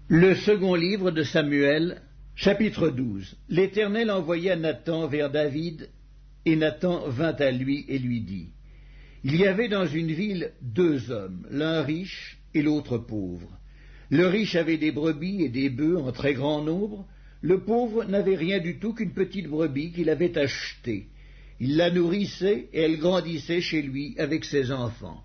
Le second livre de Samuel, chapitre 12. L'Éternel envoya Nathan vers David, et Nathan vint à lui et lui dit, « Il y avait dans une ville 2 hommes, l'un riche et l'autre pauvre. Le riche avait des brebis et des bœufs en très grand nombre, le pauvre n'avait rien du tout qu'une petite brebis qu'il avait achetée. Il la nourrissait et elle grandissait chez lui avec ses enfants.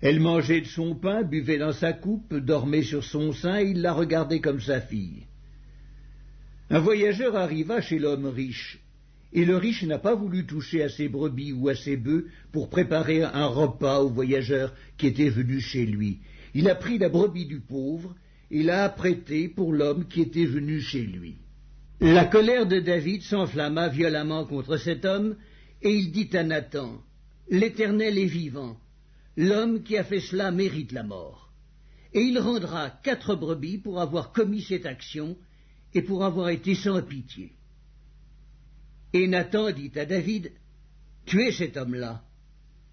Elle mangeait de son pain, buvait dans sa coupe, dormait sur son sein, et il la regardait comme sa fille. Un voyageur arriva chez l'homme riche, et le riche n'a pas voulu toucher à ses brebis ou à ses bœufs pour préparer un repas au voyageur qui était venu chez lui. Il a pris la brebis du pauvre et l'a apprêtée pour l'homme qui était venu chez lui. La colère de David s'enflamma violemment contre cet homme, et il dit à Nathan, « L'Éternel est vivant. L'homme qui a fait cela mérite la mort. Et il rendra 4 brebis pour avoir commis cette action et pour avoir été sans pitié. » Et Nathan dit à David, « Tuez cet homme-là.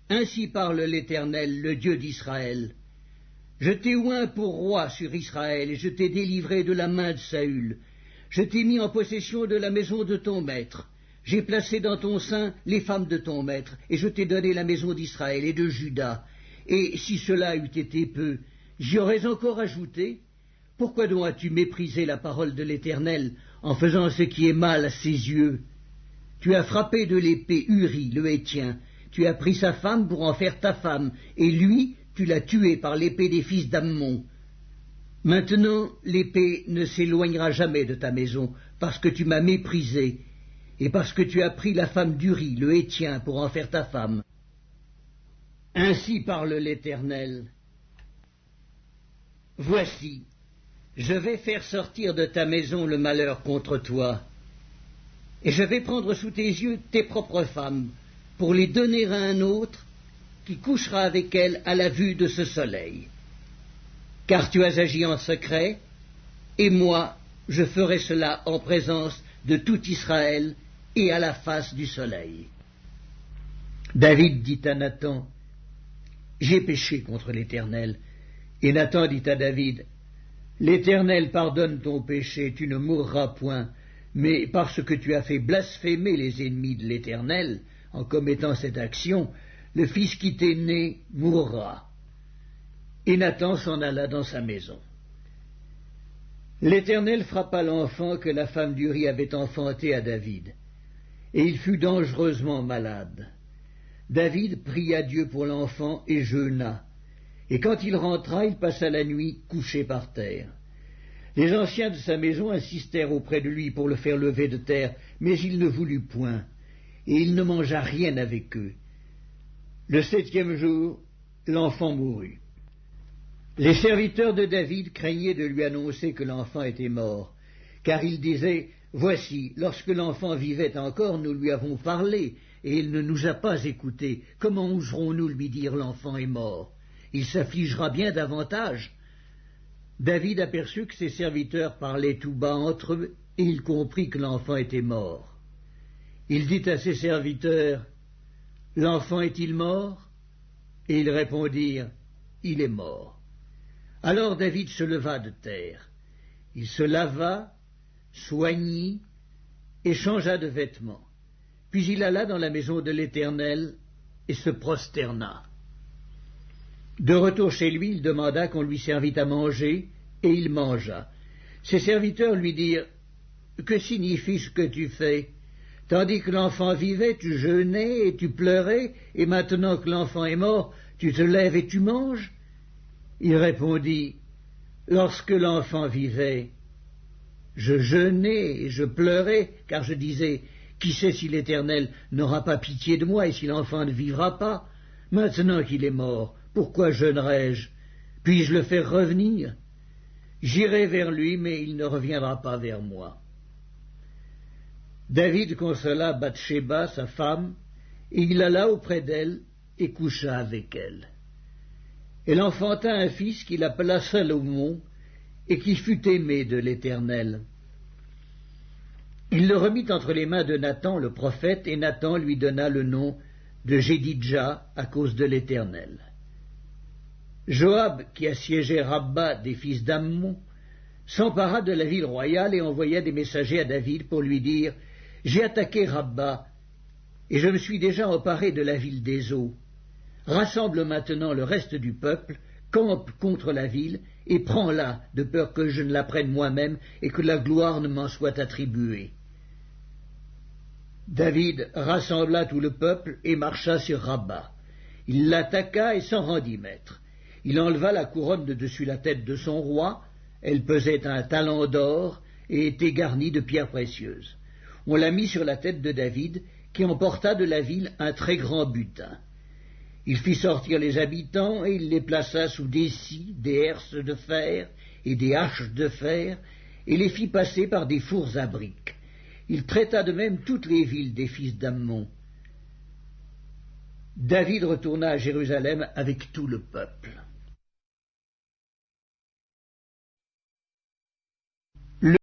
Ainsi parle l'Éternel, le Dieu d'Israël. Je t'ai oint pour roi sur Israël, et je t'ai délivré de la main de Saül. Je t'ai mis en possession de la maison de ton maître. J'ai placé dans ton sein les femmes de ton maître, et je t'ai donné la maison d'Israël et de Juda. Et si cela eût été peu, j'y aurais encore ajouté. Pourquoi donc as-tu méprisé la parole de l'Éternel en faisant ce qui est mal à ses yeux? Tu as frappé de l'épée Uri, le Héthien. Tu as pris sa femme pour en faire ta femme, et lui, tu l'as tué par l'épée des fils d'Ammon. Maintenant, l'épée ne s'éloignera jamais de ta maison, parce que tu m'as méprisé, et parce que tu as pris la femme d'Uri, le Héthien, pour en faire ta femme. Ainsi parle l'Éternel. Voici, je vais faire sortir de ta maison le malheur contre toi, et je vais prendre sous tes yeux tes propres femmes, pour les donner à un autre, qui couchera avec elles à la vue de ce soleil. Car tu as agi en secret, et moi, je ferai cela en présence de tout Israël et à la face du soleil. » David dit à Nathan, « J'ai péché contre l'Éternel. » Et Nathan dit à David, « L'Éternel pardonne ton péché, tu ne mourras point, mais parce que tu as fait blasphémer les ennemis de l'Éternel, en commettant cette action, le fils qui t'est né mourra. » Et Nathan s'en alla dans sa maison. L'Éternel frappa l'enfant que la femme d'Uri avait enfanté à David, et il fut dangereusement malade. David pria Dieu pour l'enfant et jeûna, et quand il rentra, il passa la nuit couché par terre. Les anciens de sa maison insistèrent auprès de lui pour le faire lever de terre, mais il ne voulut point, et il ne mangea rien avec eux. Le 7e jour, l'enfant mourut. Les serviteurs de David craignaient de lui annoncer que l'enfant était mort, car ils disaient, « Voici, lorsque l'enfant vivait encore, nous lui avons parlé, et il ne nous a pas écoutés. Comment oserons-nous lui dire, l'enfant est mort? Il s'affligera bien davantage. » David aperçut que ses serviteurs parlaient tout bas entre eux, et il comprit que l'enfant était mort. Il dit à ses serviteurs, « L'enfant est-il mort ?» Et ils répondirent, « Il est mort. » Alors David se leva de terre. Il se lava, soignit et changea de vêtements. Puis il alla dans la maison de l'Éternel et se prosterna. De retour chez lui, il demanda qu'on lui servît à manger, et il mangea. Ses serviteurs lui dirent, « Que signifie ce que tu fais? Tandis que l'enfant vivait, tu jeûnais et tu pleurais, et maintenant que l'enfant est mort, tu te lèves et tu manges? » Il répondit, « Lorsque l'enfant vivait, je jeûnais et je pleurais, car je disais, qui sait si l'Éternel n'aura pas pitié de moi et si l'enfant ne vivra pas? Maintenant qu'il est mort, pourquoi jeûnerais-je? Puis-je le faire revenir? J'irai vers lui, mais il ne reviendra pas vers moi. » David consola Bathsheba, sa femme, et il alla auprès d'elle et coucha avec elle. Elle enfanta un fils qu'il appela Salomon, et qui fut aimé de l'Éternel. Il le remit entre les mains de Nathan le prophète, et Nathan lui donna le nom de Jédidja à cause de l'Éternel. Joab, qui assiégeait Rabba des fils d'Ammon, s'empara de la ville royale et envoya des messagers à David pour lui dire « J'ai attaqué Rabba, et je me suis déjà emparé de la ville des eaux. Rassemble maintenant le reste du peuple, campe contre la ville, et prends-la, de peur que je ne la prenne moi-même et que la gloire ne m'en soit attribuée. » David rassembla tout le peuple et marcha sur Rabba. Il l'attaqua et s'en rendit maître. Il enleva la couronne de dessus la tête de son roi, elle pesait un talent d'or et était garnie de pierres précieuses. On la mit sur la tête de David, qui emporta de la ville un très grand butin. Il fit sortir les habitants et il les plaça sous des scies, des herses de fer et des haches de fer, et les fit passer par des fours à briques. Il traita de même toutes les villes des fils d'Ammon. David retourna à Jérusalem avec tout le peuple.